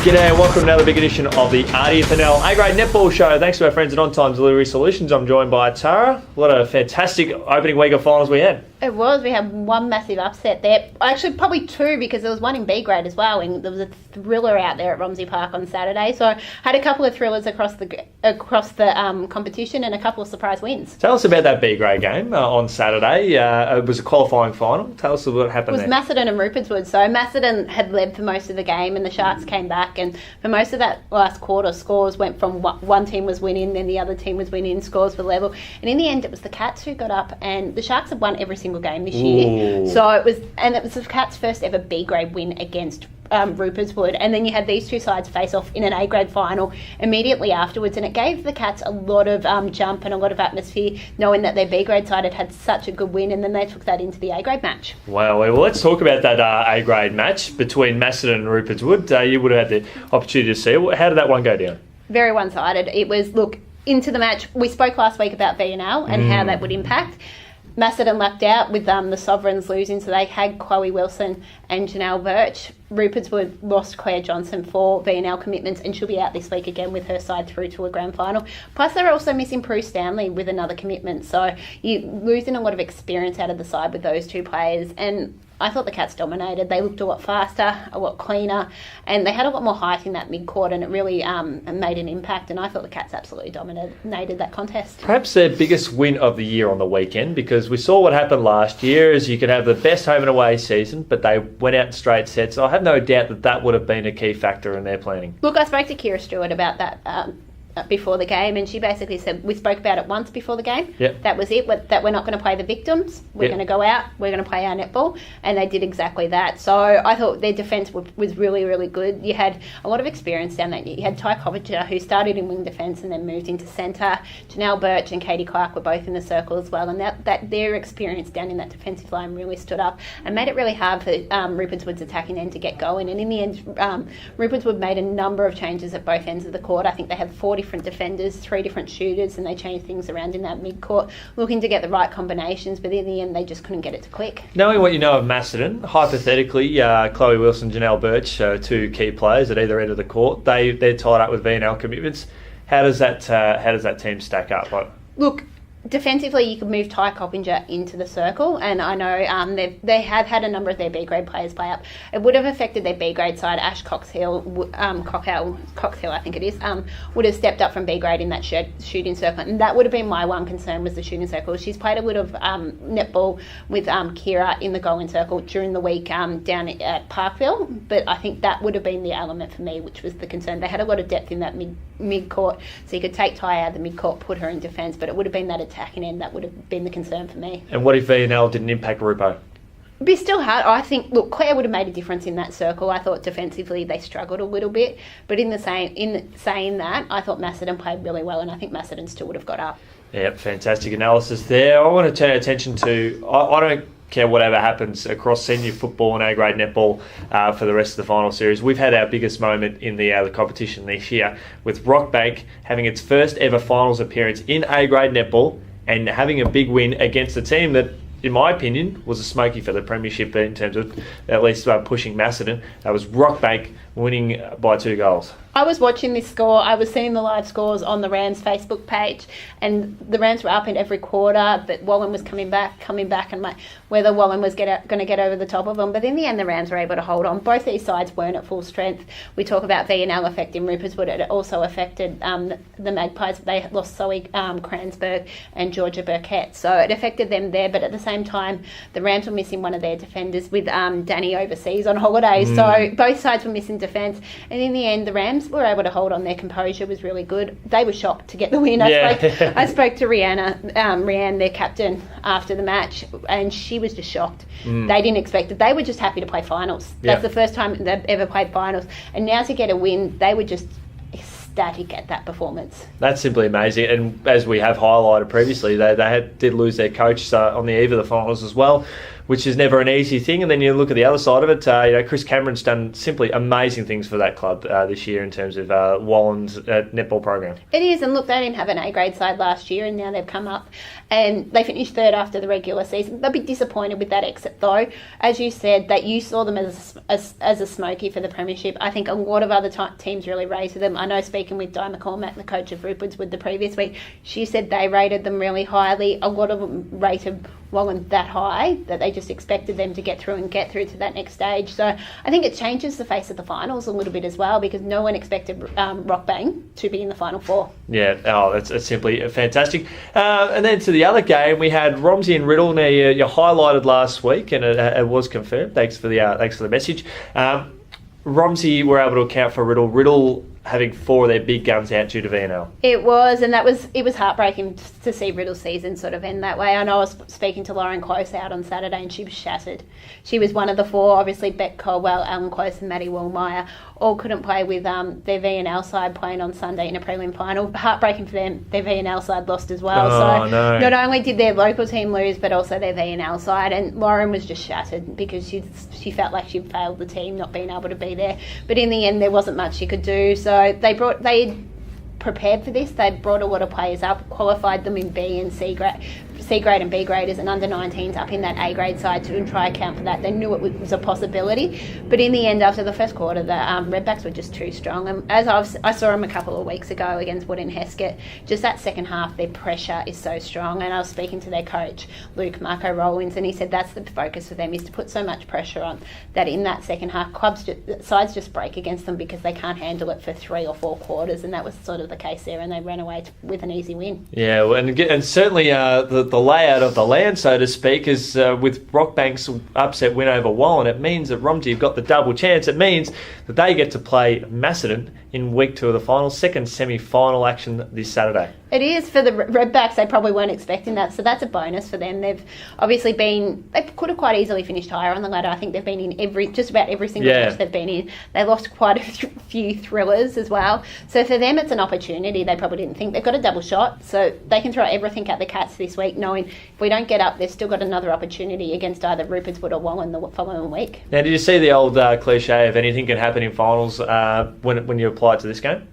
G'day and welcome to another big edition of the RDFNL A-Grade Netball Show. Thanks to our friends at On Time Delivery Solutions. I'm joined by Tara. What a fantastic opening week of finals we had. It was. We had one massive upset there. Actually, probably two, because there was one in B grade as well, and there was a thriller out there at Romsey Park on Saturday. So I had a couple of thrillers across the competition and a couple of surprise wins. Tell us about that B grade game on Saturday. It was a qualifying final. Tell us what happened there. It was Macedon and Rupertswood. So Macedon had led for most of the game, and the Sharks came back, and for most of that last quarter, scores went from one team was winning, then the other team was winning, scores were level, and in the end it was the Cats who got up, and the Sharks had won every single game this year. So it was the Cats' first ever B grade win against Rupertswood, and then you had these two sides face off in an A grade final immediately afterwards, and it gave the Cats a lot of jump and a lot of atmosphere, knowing that their B grade side had such a good win, and then they took that into the A grade match. Wow, well, let's talk about that A grade match between Macedon and Rupertswood. You would have had the opportunity to see it. How did that one go down? Very one-sided. It was, look, into the match, we spoke last week about VNL and how that would impact. Macedon lucked out with the Sovereigns losing, so they had Chloe Wilson and Janelle Birch. Rupertswood lost Claire Johnson for VNL commitments, and she'll be out this week again with her side through to a grand final. Plus, they're also missing Prue Stanley with another commitment, so you're losing a lot of experience out of the side with those two players. And I thought the Cats dominated. They looked a lot faster, a lot cleaner, and they had a lot more height in that mid-court, and it really made an impact, and I thought the Cats absolutely dominated that contest. Perhaps their biggest win of the year on the weekend, because we saw what happened last year, is you could have the best home and away season, but they went out in straight sets. I have no doubt that that would have been a key factor in their planning. Look, I spoke to Kira Stewart about that before the game, and she basically said, we spoke about it once before the game. Yep. That was it, that we're not going to play the victims. We're going to go out, we're going to play our netball, and they did exactly that. So I thought their defence was really, really good. You had a lot of experience down that. You had Ty Coventry, who started in wing defence and then moved into centre. Janelle Birch and Katie Clark were both in the circle as well, and that their experience down in that defensive line really stood up and made it really hard for Rupertswood's attacking end to get going. And in the end, Rupertswood made a number of changes at both ends of the court. I think they had 4 different defenders, 3 different shooters, and they changed things around in that mid-court, looking to get the right combinations, but in the end they just couldn't get it to click. Knowing what you know of Macedon, hypothetically, Chloe Wilson, Janelle Birch, 2 key players at either end of the court, they're tied up with VNL commitments. How does that team stack up? Look, defensively, you could move Ty Coppinger into the circle, and I know they have had a number of their B grade players play up. It would have affected their B grade side. Ash Coxhill, I think it is, would have stepped up from B grade in that shooting circle, and that would have been my one concern, was the shooting circle. She's played a little netball with Kira in the goaling circle during the week down at Parkville, but I think that would have been the element for me, which was the concern. They had a lot of depth in that mid-court, so you could take Ty out of the mid-court, put her in defence, but it would have been that attacking end that would have been the concern for me. And what if VNL didn't impact Rupo? It'd be still hard. I think, look, Claire would have made a difference in that circle. I thought defensively they struggled a little bit, but in saying that, I thought Macedon played really well, and I think Macedon still would have got up. Yep, fantastic analysis there. I want to turn our attention to, I don't care whatever happens across senior football and A-grade netball for the rest of the final series. We've had our biggest moment in the competition this year, with Rockbank having its first ever finals appearance in A-grade netball and having a big win against a team that, in my opinion, was a smoky for the premiership in terms of at least pushing Macedon. That was Rockbank winning by 2 goals. I was watching this score. I was seeing the live scores on the Rams Facebook page, and the Rams were up in every quarter, but Wallen was coming back, and whether Wallen was going to get over the top of them. But in the end, the Rams were able to hold on. Both these sides weren't at full strength. We talk about VNL affecting Rupertswood. It also affected the Magpies. They lost Zoe Kransberg and Georgia Burkett, so it affected them there. But at the same time, the Rams were missing one of their defenders with Danny overseas on holidays, so both sides were missing defence. And in the end, the Rams were able to hold on. Their composure was really good. They were shocked to get the win. I spoke to Rianne, their captain, after the match, and she was just shocked. They didn't expect it. They were just happy to play finals. That's the first time they've ever played finals, and now to get a win, they were just ecstatic at that performance. That's simply amazing, and as we have highlighted previously, they did lose their coach on the eve of the finals as well. which is never an easy thing. And then you look at the other side of it. Chris Cameron's done simply amazing things for that club this year in terms of Wallen's netball program. It is, and look, they didn't have an A-grade side last year, and now they've come up and they finished third after the regular season. They'll be disappointed with that exit, though. As you said, that you saw them as a smoky for the premiership. I think a lot of other teams really rated them. I know, speaking with Di McCormack, the coach of Rupert's Wood the previous week, she said they rated them really highly. A lot of them rated Wallen that high that they just expected them to get through to that next stage. So I think it changes the face of the finals a little bit as well, because no one expected Rockbank to be in the final four. Yeah, that's simply fantastic. And then to the other game, we had Romsey and Riddle. Now you highlighted last week, and it was confirmed. Thanks for the message. Romsey were able to account for Riddle. Riddle having 4 of their big guns out due to VNL. It was, and it was heartbreaking to see Riddle's season sort of end that way. I know I was speaking to Lauren Close out on Saturday, and she was shattered. She was one of the 4, obviously Beck Caldwell, Alan Close and Maddie Willmeyer, all couldn't play with their VNL side playing on Sunday in a prelim final. Heartbreaking for them, their VNL side lost as well. No. Not only did their local team lose, but also their VNL side, and Lauren was just shattered because she felt like she'd failed the team not being able to be there. But in the end, there wasn't much she could do, so they prepared for this. They'd brought a lot of players up, qualified them in B and C grade and B graders and under 19s up in that A grade side to try account for that. They knew it was a possibility, but in the end, after the first quarter, the Redbacks were just too strong. And as I saw them a couple of weeks ago against Wood and Heskett, just that second half, their pressure is so strong. And I was speaking to their coach, Luke Marco Rollins, and he said that's the focus for them, is to put so much pressure on that in that second half, sides just break against them because they can't handle it for 3 or 4 quarters, and that was sort of the case there, and they ran away with an easy win. Yeah, and certainly the layout of the land, so to speak, is with Rockbank's upset win over Wallen, it means that Romsey have got the double chance. It means that they get to play Macedon in week 2 of the final, second semi-final action this Saturday. It is for the Redbacks. They probably weren't expecting that, so that's a bonus for them. They've obviously they could have quite easily finished higher on the ladder. I think they've been in just about every single match they've been in. They lost quite a few thrillers as well. So for them, it's an opportunity. They probably didn't think. They've got a double shot, so they can throw everything at the Cats this week, knowing if we don't get up, they've still got another opportunity against either Rupert's Wood or Wallen the following week. Now, did you see the old cliche of anything can happen in finals when you apply it to this game?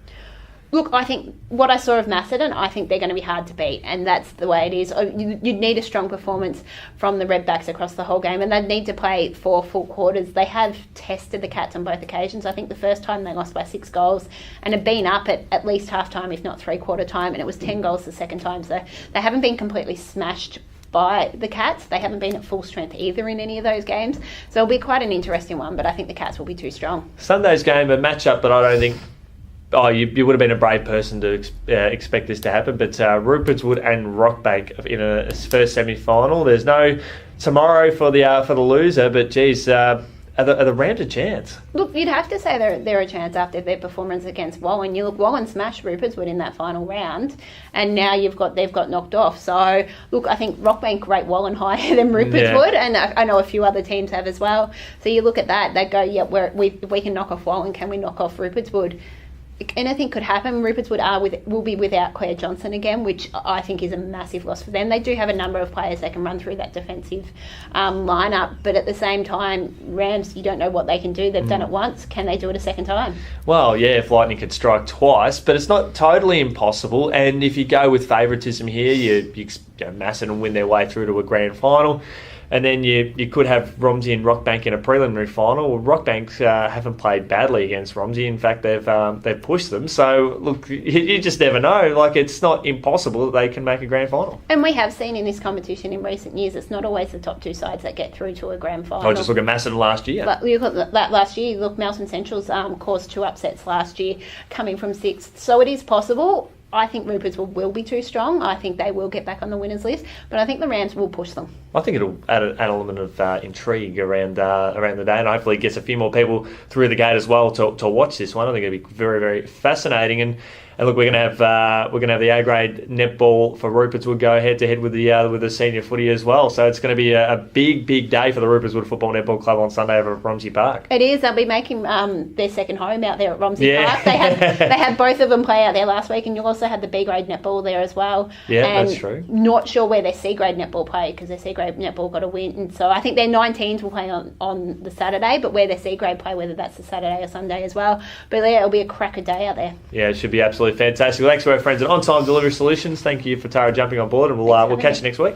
Look, I think what I saw of Macedon, I think they're going to be hard to beat, and that's the way it is. You'd need a strong performance from the Redbacks across the whole game, and they'd need to play 4 full quarters. They have tested the Cats on both occasions. I think the first time they lost by 6 goals and had been up at least half-time, if not three-quarter time, and it was 10 goals the second time. So they haven't been completely smashed by the Cats. They haven't been at full strength either in any of those games. So it'll be quite an interesting one, but I think the Cats will be too strong. Sunday's game, a match-up, but I don't think... you would have been a brave person to expect this to happen, but Rupert's Wood and Rockbank in a first semi-final. There's no tomorrow for the loser, but geez, are the Rams a chance? Look, you'd have to say they're a chance after their performance against Wallen. You look, Wallen smashed Rupert's Wood in that final round, and now they've got knocked off. So look, I think Rockbank rate Wallen higher than Rupert's Wood, and I know a few other teams have as well. So you look at that, they go, yeah, we can knock off Wallen. Can we knock off Rupert's Wood? Anything could happen. Rupert's Wood will be without Claire Johnson again, which I think is a massive loss for them. They do have a number of players that can run through that defensive lineup, but at the same time, Rams, you don't know what they can do. They've done it once. Can they do it a second time? Well, yeah, if lightning could strike twice, but it's not totally impossible. And if you go with favouritism here, you Macedon win their way through to a grand final. And then you could have Romsey and Rockbank in a preliminary final. Well, Rockbank haven't played badly against Romsey. In fact, they've pushed them. So, look, you just never know. Like, it's not impossible that they can make a grand final. And we have seen in this competition in recent years, it's not always the top 2 sides that get through to a grand final. Just look at Macedon last year. But you look at that last year. Look, Melton Central's caused 2 upsets last year, coming from 6th. So it is possible. I think Rupert's will be too strong. I think they will get back on the winners list, but I think the Rams will push them. I think it'll add an element of intrigue around the day, and hopefully gets a few more people through the gate as well to watch this one. I think it'll be very, very fascinating. And And look, we're gonna have the A grade netball for Rupert's Wood go head to head with the senior footy as well. So it's going to be a big day for the Rupert's Wood Football Netball Club on Sunday over at Romsey Park. It is. They'll be making their second home out there at Romsey Park. They had both of them play out there last week, and you also had the B grade netball there as well. Yeah, and that's true. Not sure where their C grade netball played because their C grade netball got a win, and so I think their 19s will play on the Saturday, but where their C grade play, whether that's the Saturday or Sunday as well. But yeah, it'll be a cracker day out there. Yeah, it should be absolutely fantastic. Thanks to our friends at On Time Delivery Solutions. Thank you for Tara jumping on board, and we'll catch you next week.